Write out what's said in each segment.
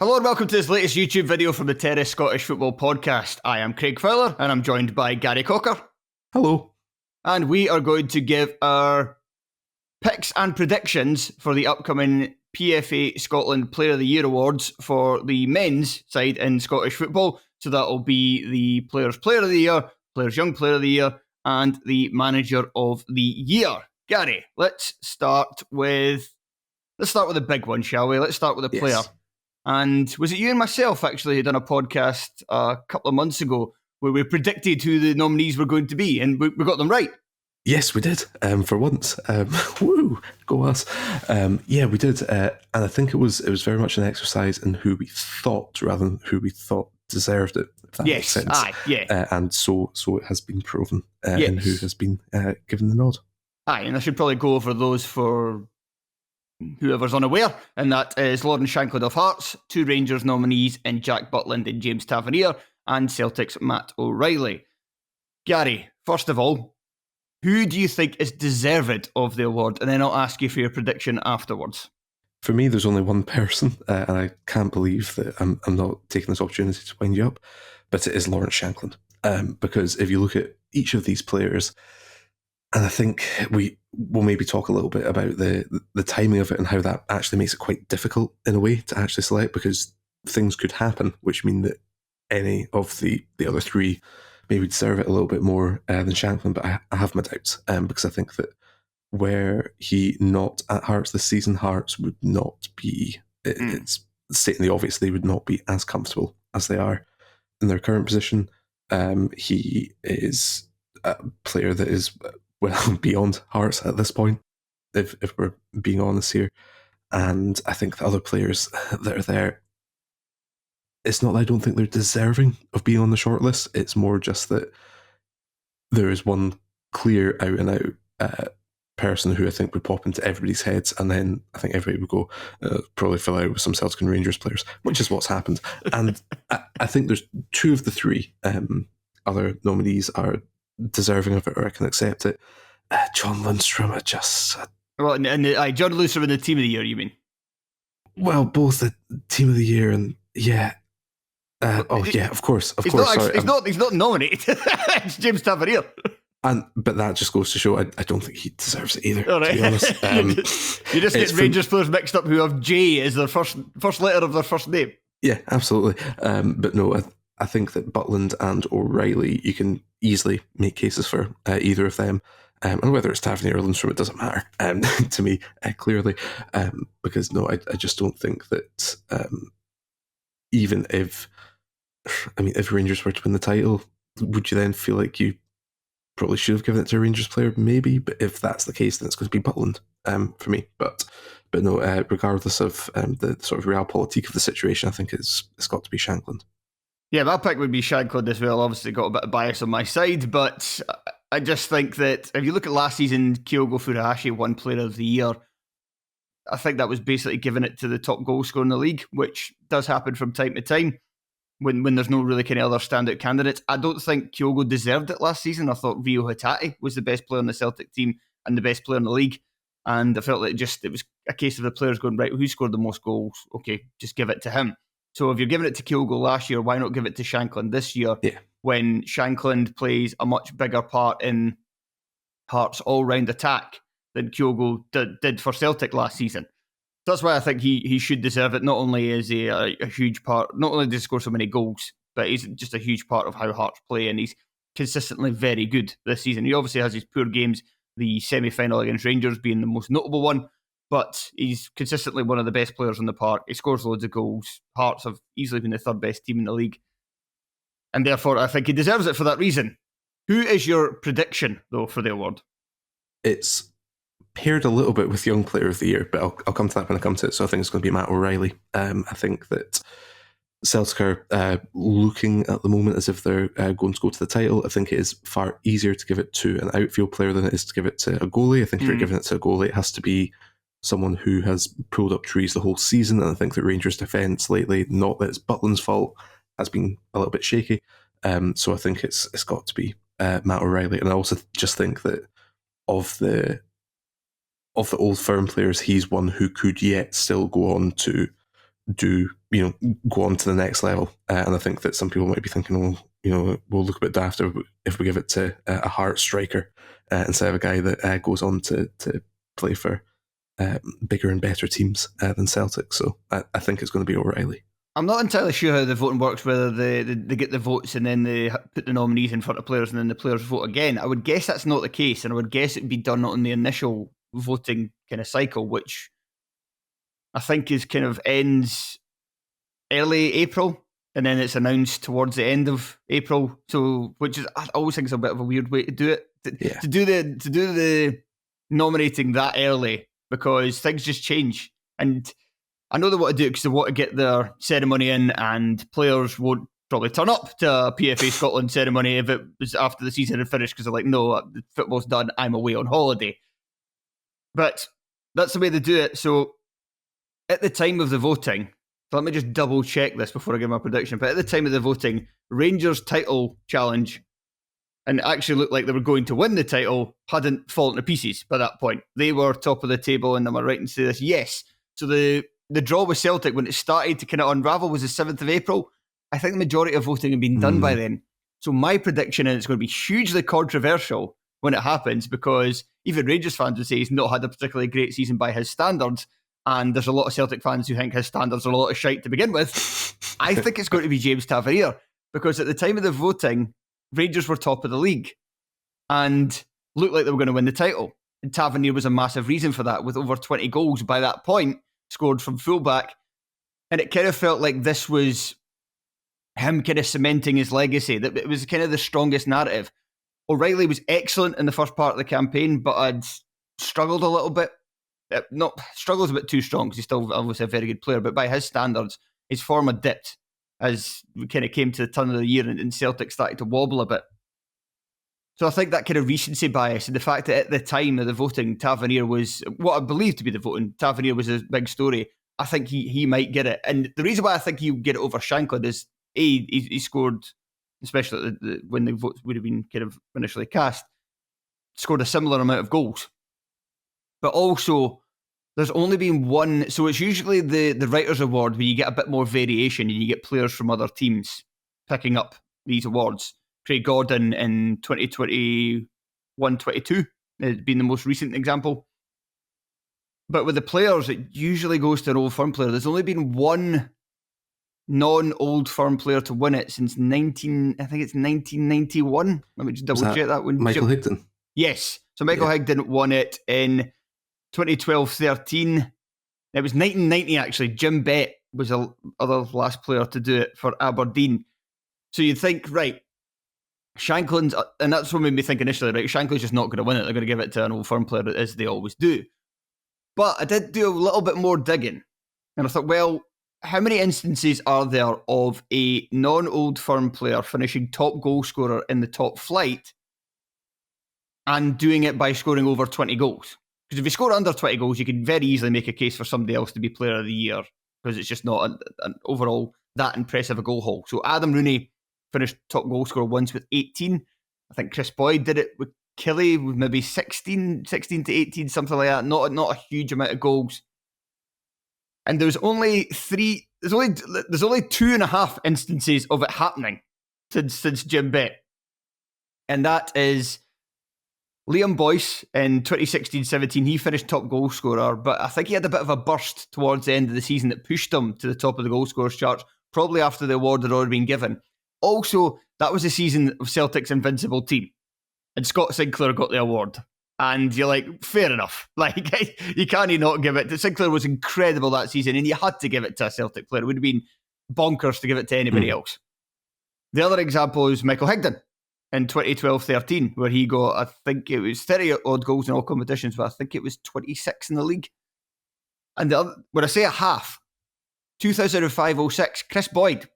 Hello and welcome to this latest YouTube video from the Terrace Scottish Football Podcast. I am Craig Fowler and I'm joined by Gary Cocker. Hello. And we are going to give our picks and predictions for the upcoming PFA Scotland Player of the Year awards for the men's side in Scottish football. So that will be the Players Player of the Year, Players Young Player of the Year, and the Manager of the Year. Gary, let's start with the big one, shall we? Let's start with the player. And was it you and myself actually who done a podcast a couple of months ago where we predicted who the nominees were going to be, and we got them right? Yes, we did. For once, woo, go us. Yeah, we did, and I think it was very much an exercise in who we thought rather than who we thought deserved it. If that makes sense. Aye, yeah. And so it has been proven in who has been given the nod. Aye, and I should probably go over those for whoever's unaware, and that is Lauren Shankland of Hearts, 2 Rangers nominees in Jack Butland and James Tavernier, and Celtic's Matt O'Reilly. Gary, first of all, who do you think is deserved of the award? And then I'll ask you for your prediction afterwards. For me, there's only one person, and I can't believe that I'm not taking this opportunity to wind you up, but it is Lawrence Shankland. Because if you look at each of these players, and I think we'll maybe talk a little bit about the timing of it and how that actually makes it quite difficult in a way to actually select, because things could happen which mean that any of the other 3 maybe deserve it a little bit more than Shankland, but I have my doubts because I think that were he not at Hearts this season, Hearts would not be, it's stating the obvious, they would not be as comfortable as they are in their current position. He is a player that is well beyond Hearts at this point, if we're being honest here. And I think the other players that are there, it's not that I don't think they're deserving of being on the shortlist. It's more just that there is one clear out and out person who I think would pop into everybody's heads, and then I think everybody would go probably fill out with some Celtic and Rangers players, which is what's happened. And I think there's 2 of the 3 other nominees are deserving of it, or I can accept it. John Lundstrom, John Lundstrom in the Team of the Year, you mean? Well, both the Team of the Year and of course. He's not nominated. It's James Tavernier. But that just goes to show I don't think he deserves it either. All right. To be honest, you just get Rangers players mixed up who have J as their first letter of their first name. Yeah, absolutely. But no, I think that Butland and O'Reilly, you can easily make cases for either of them. And whether it's Tavernier or Lundstrom, it doesn't matter to me, clearly. Because no, I just don't think that even if Rangers were to win the title, would you then feel like you probably should have given it to a Rangers player? Maybe, but if that's the case, then it's going to be Butland for me. But no, regardless of the sort of realpolitik of the situation, I think it's got to be Shankland. Yeah, my pick would be Shankland as well. Obviously got a bit of bias on my side, but I just think that if you look at last season, Kyogo Furuhashi won Player of the Year. I think that was basically giving it to the top goal scorer in the league, which does happen from time to time when there's no really kind of other standout candidates. I don't think Kyogo deserved it last season. I thought Rio Hatate was the best player on the Celtic team and the best player in the league. And I felt like it was a case of the players going, right, who scored the most goals? Okay, just give it to him. So if you're giving it to Kyogo last year, why not give it to Shankland this year when Shankland plays a much bigger part in Hearts' all-round attack than Kyogo did for Celtic last season? So that's why I think he should deserve it. Not only is he a huge part, not only does he score so many goals, but he's just a huge part of how Hearts play, and he's consistently very good this season. He obviously has his poor games, the semi-final against Rangers being the most notable one, but he's consistently one of the best players on the park. He scores loads of goals. Hearts have easily been the 3rd best team in the league, and therefore I think he deserves it for that reason. Who is your prediction, though, for the award? It's paired a little bit with Young Player of the Year, but I'll come to that when I come to it. So I think it's going to be Matt O'Reilly. I think that Celtic are looking at the moment as if they're going to go to the title. I think it is far easier to give it to an outfield player than it is to give it to a goalie. I think if you're giving it to a goalie, it has to be someone who has pulled up trees the whole season. And I think that Rangers' defence lately, not that it's Butland's fault, has been a little bit shaky. So I think it's got to be Matt O'Reilly. And I also just think that of the old firm players, he's one who could yet still go on to do, go on to the next level. And I think that some people might be thinking, we'll look a bit daft if we give it to a Hearts striker instead of a guy that goes on to play for bigger and better teams than Celtic. So I think it's going to be O'Reilly. I'm not entirely sure how the voting works, whether they get the votes and then they put the nominees in front of players and then the players vote again. I would guess that's not the case, and I would guess it would be done on the initial voting kind of cycle, which I think is kind of ends early April, and then it's announced towards the end of April. So, which is, I always think it's a bit of a weird way to do it. To do the nominating that early, because things just change. And I know they want to do it because they want to get their ceremony in, and players won't probably turn up to a PFA Scotland ceremony if it was after the season had finished, because they're like, no, the football's done, I'm away on holiday. But that's the way they do it. So at the time of the voting, so let me just double check this before I give my prediction, but at the time of the voting, Rangers' title challenge, and actually looked like they were going to win the title, hadn't fallen to pieces by that point. They were top of the table, and am I right in saying this? Yes. So the draw with Celtic, when it started to kind of unravel, was the 7th of April. I think the majority of voting had been done by then. So my prediction is it's going to be hugely controversial when it happens, because even Rangers fans would say he's not had a particularly great season by his standards, and there's a lot of Celtic fans who think his standards are a lot of shite to begin with. I think it's going to be James Tavernier, because at the time of the voting, Rangers were top of the league and looked like they were going to win the title. And Tavernier was a massive reason for that, with over 20 goals by that point, scored from fullback. And it kind of felt like this was him kind of cementing his legacy, that it was kind of the strongest narrative. O'Reilly was excellent in the first part of the campaign, but had struggled a little bit. Not struggles a bit too strong, because he's still obviously a very good player, but by his standards, his form had dipped as we kind of came to the turn of the year and Celtic started to wobble a bit. So I think that kind of recency bias, and the fact that at the time of the voting, Tavernier was what I believe to be the voting. Tavernier was a big story. I think he might get it. And the reason why I think he'll get it over Shankland is, he scored, especially when the votes would have been kind of initially cast, scored a similar amount of goals. But also, there's only been one. So it's usually the Writers' Award where you get a bit more variation and you get players from other teams picking up these awards. Craig Gordon in 2021-22 has been the most recent example. But with the players, it usually goes to an Old Firm player. There's only been one non-Old Firm player to win it since 1991. Let me just double check that one. Michael Higdon. Yes. So Michael Higdon won it in 2012-13. It was 1990 actually. Jim Bett was the other last player to do it for Aberdeen. So you'd think, right, Shankland's, and that's what made me think initially, right, Shankland's just not going to win it. They're going to give it to an Old Firm player, as they always do. But I did do a little bit more digging, and I thought, well, how many instances are there of a non-Old Firm player finishing top goal scorer in the top flight and doing it by scoring over 20 goals? Because if you score under 20 goals, you can very easily make a case for somebody else to be player of the year, because it's just not an overall that impressive a goal haul. So Adam Rooney finished top goal scorer once with 18. I think Chris Boyd did it with Kelly with maybe 16 to 18, something like that. Not a huge amount of goals. And there's only 2.5 instances of it happening since Jim Bett. And that is Liam Boyce in 2016-17. He finished top goal scorer, but I think he had a bit of a burst towards the end of the season that pushed him to the top of the goal scorers charts, probably after the award had already been given. Also, that was the season of Celtic's invincible team, and Scott Sinclair got the award. And you're like, fair enough. Like, you can't not give it. Sinclair was incredible that season, and you had to give it to a Celtic player. It would have been bonkers to give it to anybody else. The other example is Michael Higdon in 2012-13, where he got, I think it was 30-odd goals in all competitions, but I think it was 26 in the league. And when I say a half, 2005-06, Chris Boyd,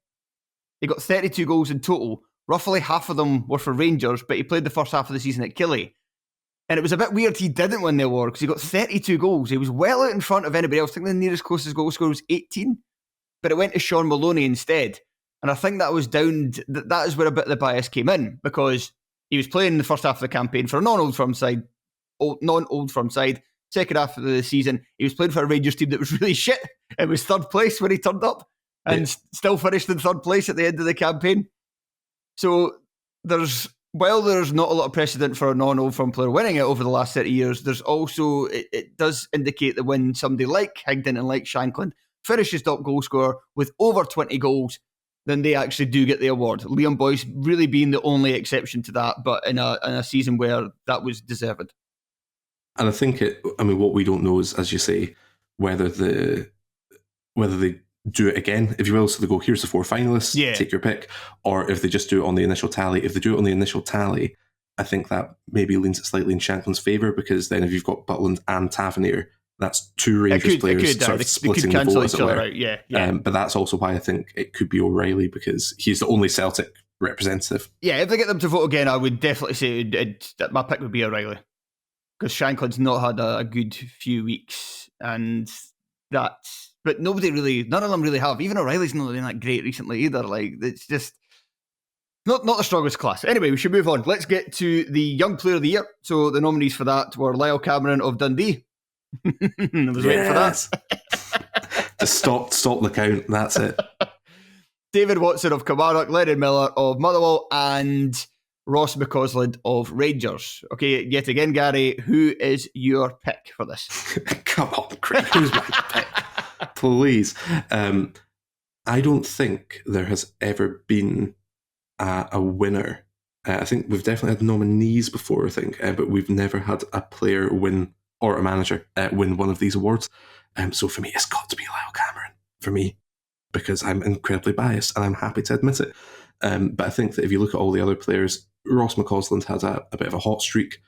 he got 32 goals in total. Roughly half of them were for Rangers, but he played the first half of the season at Killie. And it was a bit weird he didn't win the award, because he got 32 goals. He was well out in front of anybody else. I think the nearest closest goal scorer was 18, but it went to Sean Maloney instead. And I think that was that is where a bit of the bias came in, because he was playing the first half of the campaign for a non-Old Firm side. second half of the season, he was playing for a Rangers team that was really shit. It was third place when he turned up and still finished in third place at the end of the campaign. So while there's not a lot of precedent for a non-Old Firm player winning it over the last 30 years, there's also, it does indicate that when somebody like Higdon and like Shankland finishes top goal scorer with over 20 goals, then they actually do get the award. Liam Boyce really being the only exception to that, but in a season where that was deserved. And I think what we don't know is, as you say, whether they do it again, if you will. So they go, here's the 4 finalists, take your pick. Or if they just do it on the initial tally. If they do it on the initial tally, I think that maybe leans it slightly in Shankland's favour, because then if you've got Butland and Tavernier, that's 2 Rangers players sort of splitting the vote, as it were. Yeah. But that's also why I think it could be O'Reilly, because he's the only Celtic representative. Yeah, if they get them to vote again, I would definitely say that my pick would be O'Reilly, because Shankland's not had a good few weeks, and that's... But none of them really have. Even O'Reilly's not been that great recently either. Like, it's just not the strongest class. Anyway, we should move on. Let's get to the Young Player of the Year. So the nominees for that were Lyle Cameron of Dundee. I was waiting for that. Just stop the count. That's it. David Watson of Kilmarnock, Lennon Miller of Motherwell, and Ross McCausland of Rangers. Okay, yet again, Gary, who is your pick for this? Come on, Craig. Who's my pick? Please. I don't think there has ever been a winner. I think we've definitely had nominees before, but we've never had a player win, or a manager win one of these awards. So for me, it's got to be Lyle Cameron, for me, because I'm incredibly biased and I'm happy to admit it. But I think that if you look at all the other players, Ross McCausland had a bit of a hot streak.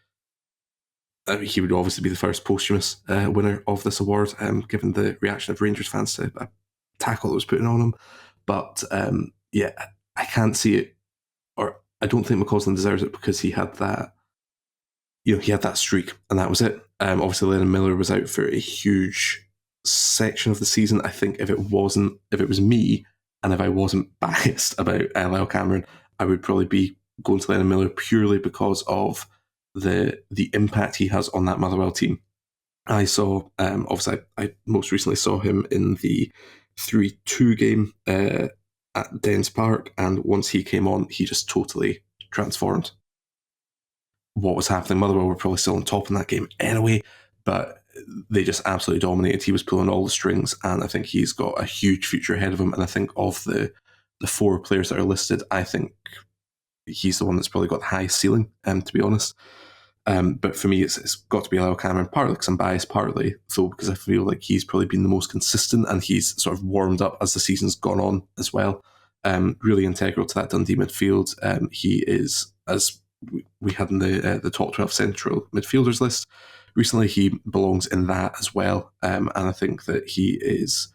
He would obviously be the first posthumous winner of this award, given the reaction of Rangers fans to a tackle that was put on him. But I can't see it, or I don't think McCausland deserves it, because he had that, he had that streak, and that was it. Obviously, Lennon Miller was out for a huge section of the season. I think if it was me, and if I wasn't biased about Lyle Cameron, I would probably be going to Lennon Miller purely because of the impact he has on that Motherwell team. I saw, obviously, I most recently saw him in the 3-2 game at Dens Park, and once he came on, he just totally transformed what was happening. Motherwell were probably still on top in that game anyway, but they just absolutely dominated. He was pulling all the strings, and I think he's got a huge future ahead of him. And I think of the 4 players that are listed, I think he's the one that's probably got the highest ceiling, to be honest. But for me, it's got to be Lyle Cameron, partly because I'm biased, partly so because I feel like he's probably been the most consistent, and he's sort of warmed up as the season's gone on as well. Really integral to that Dundee midfield. He is, as we had in the top 12 central midfielders list recently, he belongs in that as well. And I think that he is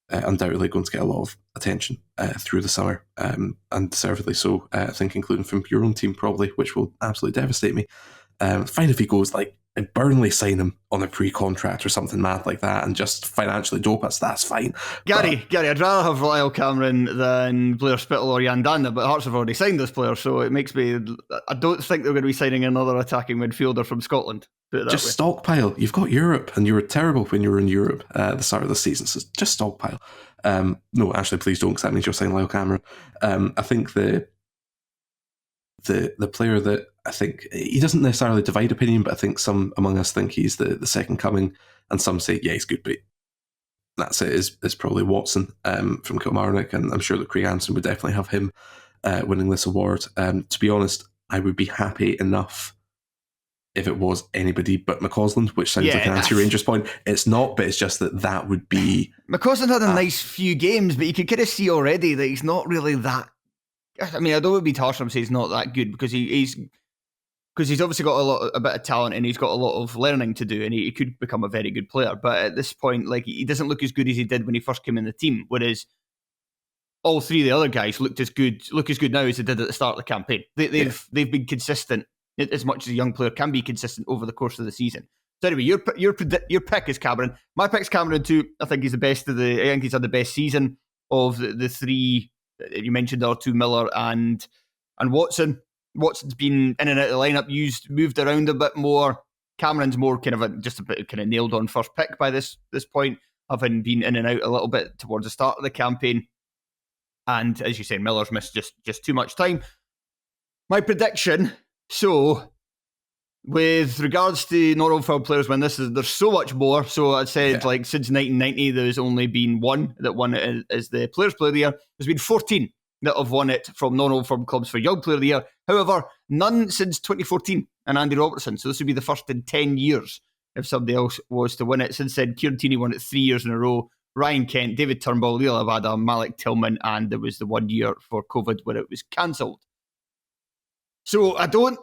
undoubtedly going to get a lot of attention through the summer, and deservedly so. I think including from your own team probably, which will absolutely devastate me. Fine if he goes like Burnley sign him on a pre-contract or something mad like that and just financially dope us, that's fine. Gary, I'd rather have Lyle Cameron than Blair Spittle or Jan Danda, but Hearts have already signed this player, so it makes me... I don't think they're going to be signing another attacking midfielder from Scotland. Just stockpile. You've got Europe, and you were terrible when you were in Europe at the start of the season, so just stockpile. No, actually, please don't, because that means you're signing Lyle Cameron. I think the player that I think, he doesn't necessarily divide opinion, but I think some among us think he's the second coming, and some say, yeah, he's good, but that's it, is probably Watson from Kilmarnock, and I'm sure that Craig Anderson would definitely have him winning this award. To be honest, I would be happy enough if it was anybody but McCausland, which sounds like an anti-Rangers point. It's not, but it's just that would be... McCausland had a nice few games, but you can kind of see already that he's not really that... I mean, I don't want to be harsh on him, say he's not that good, because he's obviously got a bit of talent, and he's got a lot of learning to do, and he could become a very good player. But at this point, like, he doesn't look as good as he did when he first came in the team, whereas all 3 of the other guys look as good now as they did at the start of the campaign. They've been consistent, as much as a young player can be consistent over the course of the season. So anyway, your pick is Cameron. My pick's Cameron too. I think he's the best I think he's had the best season of the 3 you mentioned. There are 2, Miller and Watson. Watson's been in and out of the lineup, moved around a bit more. Cameron's more kind of just a bit kind of nailed on first pick by this point, having been in and out a little bit towards the start of the campaign. And as you say, Miller's missed just too much time. My prediction, so with regards to non-Old Firm players, there's so much more. So I said, like, since 1990, there's only been one that won it as the Players' Player of the Year. There's been 14 that have won it from non-Old Firm clubs for Young Player of the Year. However, none since 2014 and Andy Robertson. So this would be the first in 10 years if somebody else was to win it. Since then, Kieran Tierney won it 3 years in a row. Ryan Kent, David Turnbull, Leo Avada, Malik Tillman, and there was the 1 year for COVID where it was cancelled. So I don't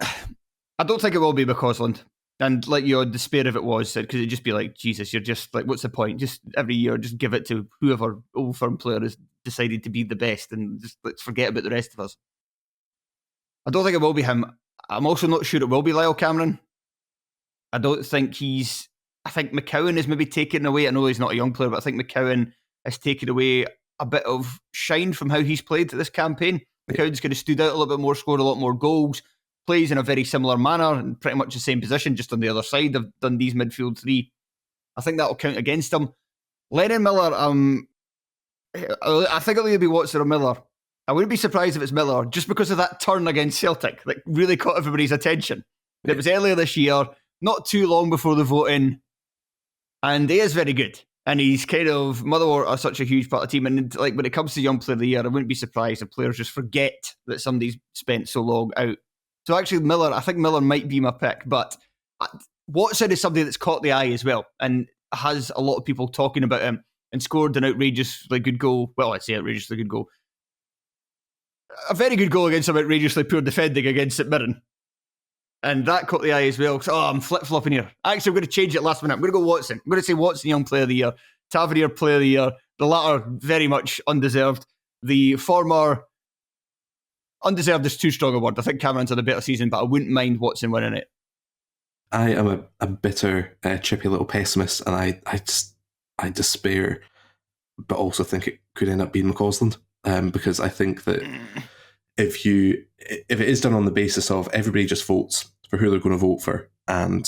think it will be McCausland. And like you, I'd despair if it was, because it'd just be like, Jesus, you're just like, what's the point? Just every year, just give it to whoever Old Firm player has decided to be the best, and just let's forget about the rest of us. I don't think it will be him. I'm also not sure it will be Lyle Cameron. I don't think I think McCowan is maybe taken away. I know he's not a young player, but I think McCowan has taken away a bit of shine from how he's played this campaign. McCowan's kind of stood out a little bit more, scored a lot more goals, plays in a very similar manner and pretty much the same position, just on the other side of Dundee's midfield three. I think that'll count against him. Lennon Miller, I think it'll either be Watson or Miller. I wouldn't be surprised if it's Miller, just because of that turn against Celtic that really caught everybody's attention. It was earlier this year, not too long before the voting, and he is very good. And he's kind of, Motherwell are such a huge part of the team, and like when it comes to Young Player of the Year, I wouldn't be surprised if players just forget that somebody's spent so long out. So actually I think Miller might be my pick, but Watson is somebody that's caught the eye as well and has a lot of people talking about him and scored an outrageously good goal. Well, I'd say outrageously good goal. A very good goal against some outrageously poor defending against St Mirren. And that caught the eye as well. So, I'm flip-flopping here. Actually, I'm going to change it last minute. I'm going to go Watson. I'm going to say Watson, Young Player of the Year. Tavernier, Player of the Year. The latter, very much undeserved. The former, undeserved is too strong a word. I think Cameron's had a better season, but I wouldn't mind Watson winning it. I am a bitter, chippy little pessimist, and I despair, but also think it could end up being McCausland, because I think that if it is done on the basis of everybody just votes for who they're going to vote for, and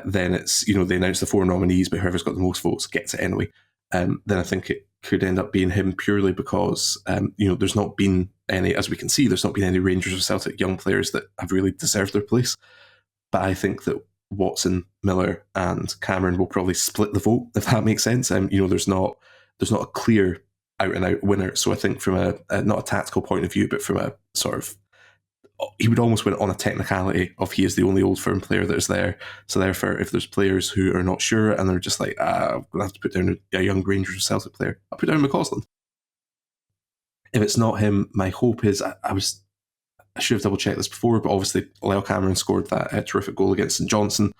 then it's, they announce the 4 nominees, but whoever's got the most votes gets it anyway, then I think it could end up being him purely because there's not been any, as we can see, there's not been any Rangers or Celtic young players that have really deserved their place. But I think that Watson, Miller, and Cameron will probably split the vote, if that makes sense. There's not a clear out and out winner. So I think from a not a tactical point of view, but from a sort of, he would almost win it on a technicality of he is the only Old Firm player that is there. So therefore, if there's players who are not sure and they're just like, I'm going to have to put down a young Rangers or Celtic player, I'll put down McCausland. If it's not him, my hope is, I should have double checked this before, but obviously Lyle Cameron scored that terrific goal against St Johnstone.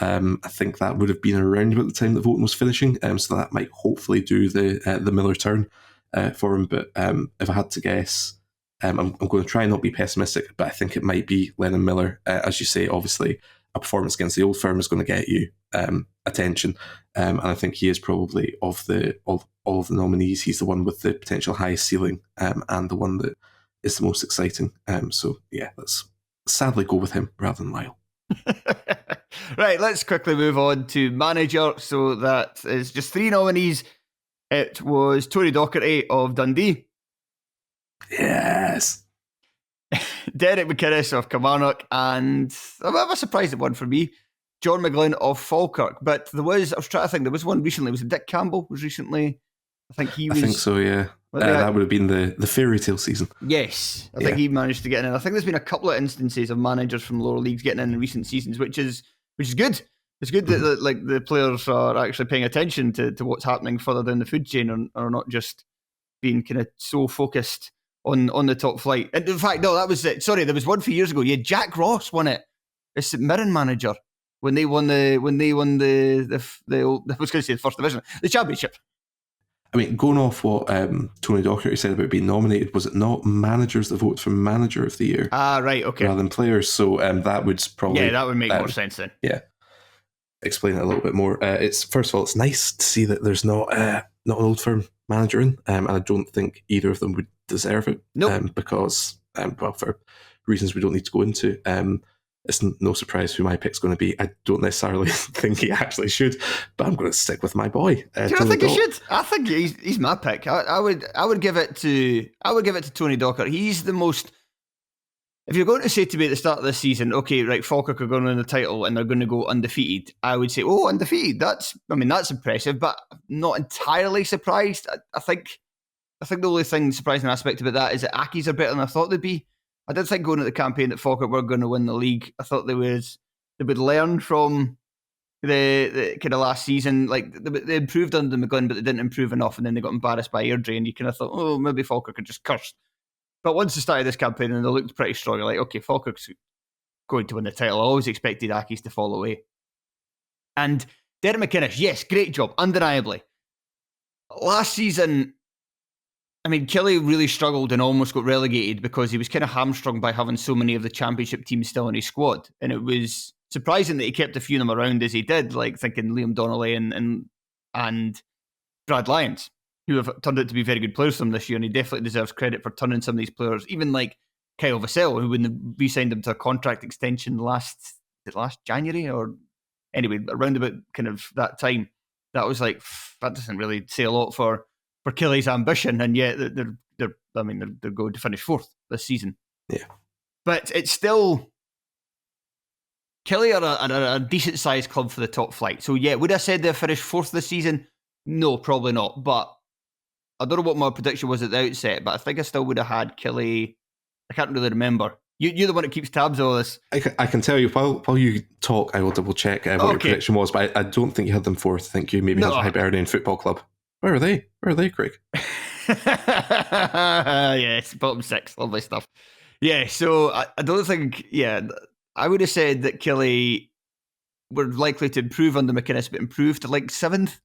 I think that would have been around about the time the voting was finishing, so that might hopefully do the Miller turn for him. But if I had to guess, I'm going to try and not be pessimistic, but I think it might be Lennon Miller. As you say, obviously a performance against the Old Firm is going to get you attention, and I think he is probably of all of the nominees, he's the one with the potential highest ceiling, and the one that is the most exciting. So yeah, let's sadly go with him rather than Lyle. Right, let's quickly move on to manager. So that is just 3 nominees. It was Tony Docherty of Dundee. Yes. Derek McInnes of Kilmarnock, and a bit of a surprising one for me, John McGlynn of Falkirk. But I was trying to think, there was one recently, was it Dick Campbell was recently? I think so, yeah. That would have been the fairy tale season. Yes, I think he managed to get in. I think there's been a couple of instances of managers from lower leagues getting in recent seasons, which is good. It's good that the players are actually paying attention to what's happening further down the food chain, and are not just being kind of so focused on the top flight. And in fact, no, that was it. Sorry, there was one few years ago. Yeah, Jack Ross won it as St Mirren manager when they won the I was going to say the first division, the championship. I mean, going off what Tony Docherty said about being nominated, was it not managers that vote for manager of the year? Ah, right, okay. Rather than players. So that would probably... Yeah, that would make more sense then. Yeah. Explain it a little bit more. It's first of all, it's nice to see that there's not an Old Firm manager in, and I don't think either of them would deserve it. Nope. Because, for reasons we don't need to go into. It's no surprise who my pick's going to be. I don't necessarily think he actually should, but I'm going to stick with my boy. Do you not think he should? I think he's my pick. I would give it to Tony Docker. He's the most. If you're going to say to me at the start of this season, okay, right, Falkirk are going to win the title and they're going to go undefeated, I would say, oh, undefeated. That's impressive, but not entirely surprised. I think the only surprising aspect about that is that Accies are better than I thought they'd be. I did think going into the campaign that Falkirk were going to win the league. I thought they would learn from the kind of last season. Like they improved under McGlynn, but they didn't improve enough, and then they got embarrassed by Airdrie, and you kind of thought, oh, maybe Falkirk are just cursed. But once they started this campaign and they looked pretty strong, you're like, okay, Falkirk's going to win the title. I always expected Accies to fall away. And Derek McInnes, yes, great job, undeniably. Last season, I mean, Kelly really struggled and almost got relegated because he was kind of hamstrung by having so many of the championship teams still in his squad. And it was surprising that he kept a few of them around as he did, like thinking Liam Donnelly and Brad Lyons, who have turned out to be very good players for him this year, and he definitely deserves credit for turning some of these players, even like Kyle Vassell, who when we signed him to a contract extension last January, or anyway, around about kind of that time, that was like, that doesn't really say a lot for Kelly's ambition, and yet they're going to finish fourth this season. Yeah. But it's still, Kelly are a decent sized club for the top flight. So yeah, would I said they'll finish fourth this season? No, probably not. But I don't know what my prediction was at the outset, but I think I still would have had Kelly. I can't really remember. You're the one that keeps tabs of all this. I can tell you, while you talk, I will double check what your prediction was, but I don't think you had them fourth. I think you maybe had Hibernian Football Club. Where are they? Craig? Yes, bottom six. Lovely stuff. Yeah, so I don't think, I would have said that Kelly were likely to improve under McInnes, but improve to like seventh.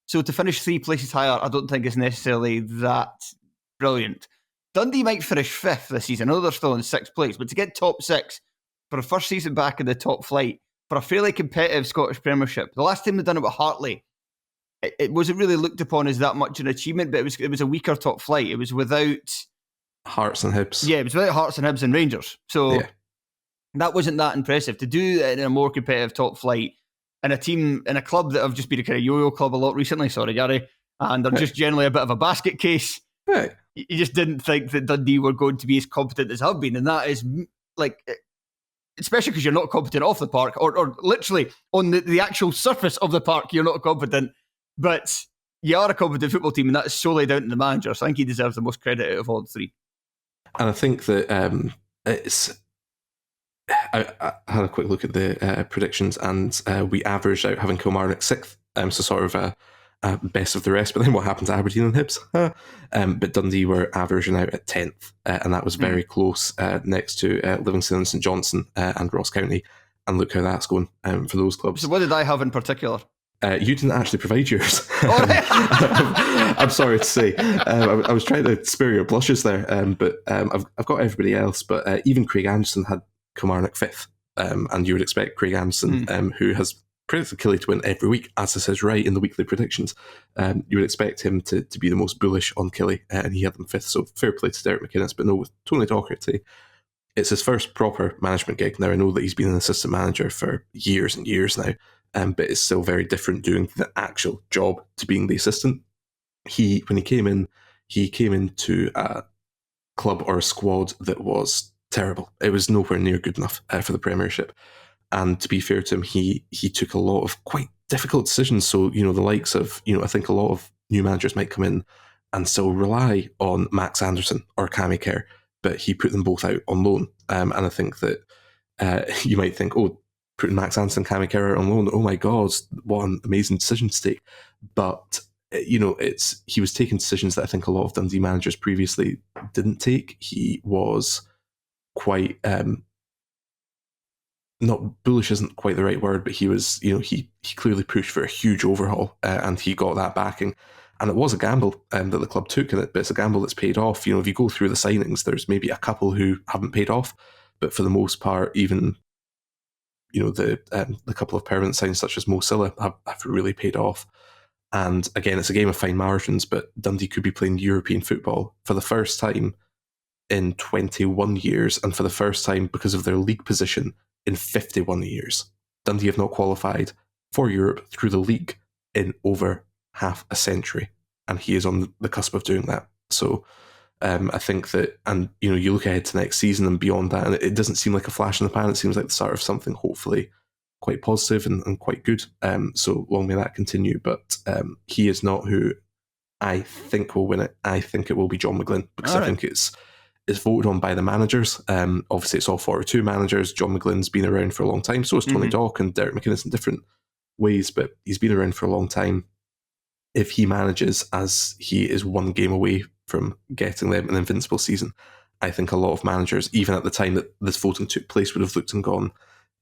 So to finish 3 places higher, I don't think is necessarily that brilliant. Dundee might finish fifth this season. I know they're still in sixth place, but to get top six for a first season back in the top flight, for a fairly competitive Scottish Premiership, the last time they'd done it with Hartley, it wasn't really looked upon as that much an achievement, but it was a weaker top flight. It was without Hearts and Hibs. Yeah, it was without Hearts and Hibs and Rangers. So that wasn't that impressive. To do it in a more competitive top flight in a team, in a club that have just been a kind of yo-yo club a lot recently, sorry, Gary, and they're just generally a bit of a basket case. Right. You just didn't think that Dundee were going to be as competent as have been, and that is like, especially because you're not competent off the park, or literally on the actual surface of the park, you're not competent, but you are a competent football team, and that is solely down to the manager. So I think he deserves the most credit out of all three. And I think that it's. I had a quick look at the predictions, and we averaged out having Kilmarnock sixth, so sort of best of the rest. But then what happened to Aberdeen and Hibs? But Dundee were averaging out at 10th, and that was very close next to Livingston and St Johnstone and Ross County. And look how that's going for those clubs. So what did I have in particular? You didn't actually provide yours. I'm sorry to say. I was trying to spare your blushes there, but I've got everybody else. But even Craig Anderson had Kilmarnock fifth, and you would expect Craig Anderson, who has predicted Killie to win every week, as it says right in the weekly predictions, you would expect him to be the most bullish on Killie, and he had them fifth. So fair play to Derek McInnes, but no, with Tony Docherty, it's his first proper management gig. Now I know that he's been an assistant manager for years and years now, but it's still very different doing the actual job to being the assistant. When he came into a club or a squad that was terrible. It was nowhere near good enough for the Premiership. And to be fair to him, he took a lot of quite difficult decisions. So, the likes of, I think a lot of new managers might come in and still rely on Max Anderson or Cammy Kerr, but he put them both out on loan. And I think that you might think, putting Max Anderson and Cammy Kerr on loan, oh my God, what an amazing decision to take. But, he was taking decisions that I think a lot of Dundee managers previously didn't take. He was quite not bullish isn't quite the right word, but he was, he clearly pushed for a huge overhaul, and he got that backing. And it was a gamble that the club took in it, but it's a gamble that's paid off. If you go through the signings, there's maybe a couple who haven't paid off, but for the most part, even the couple of permanent signings such as Mo Silla have really paid off. And again, it's a game of fine margins, but Dundee could be playing European football for the first time in 21 years, and for the first time, because of their league position, in 51 years. Dundee have not qualified for Europe through the league in over half a century, and he is on the cusp of doing that. So I think that, and you look ahead to next season and beyond that, and it doesn't seem like a flash in the pan. It seems like the start of something hopefully quite positive and quite good. So long may that continue. But he is not who I think will win it. I think it will be John McGlynn, because I think it's voted on by the managers. Obviously, it's all 42 managers. John McGlynn's been around for a long time. So is Tony Dock and Derek McInnes in different ways, but he's been around for a long time. If he manages as he is one game away from getting them an invincible season, I think a lot of managers, even at the time that this voting took place, would have looked and gone,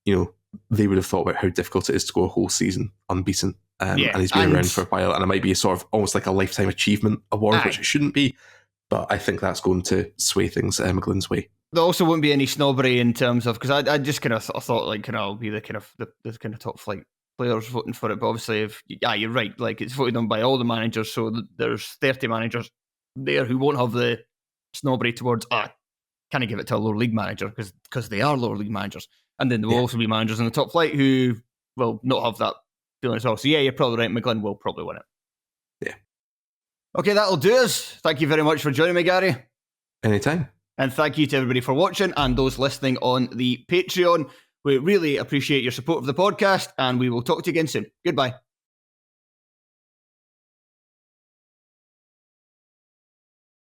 they would have thought about how difficult it is to go a whole season unbeaten. And he's been around for a while, and it might be a sort of almost like a lifetime achievement award, which it shouldn't be. But I think that's going to sway things McGlynn's way. There also wouldn't be any snobbery in terms of, because I just kind of thought like, I'll be the kind of top flight players voting for it. But obviously, you're right. Like, it's voted on by all the managers, so there's 30 managers there who won't have the snobbery towards, can I give it to a lower league manager because they are lower league managers, and then there will also be managers in the top flight who will not have that feeling as well. So you're probably right. McGlynn will probably win it. Yeah. Okay, that'll do us. Thank you very much for joining me, Gary. Anytime. And thank you to everybody for watching and those listening on the Patreon. We really appreciate your support of the podcast, and we will talk to you again soon. Goodbye.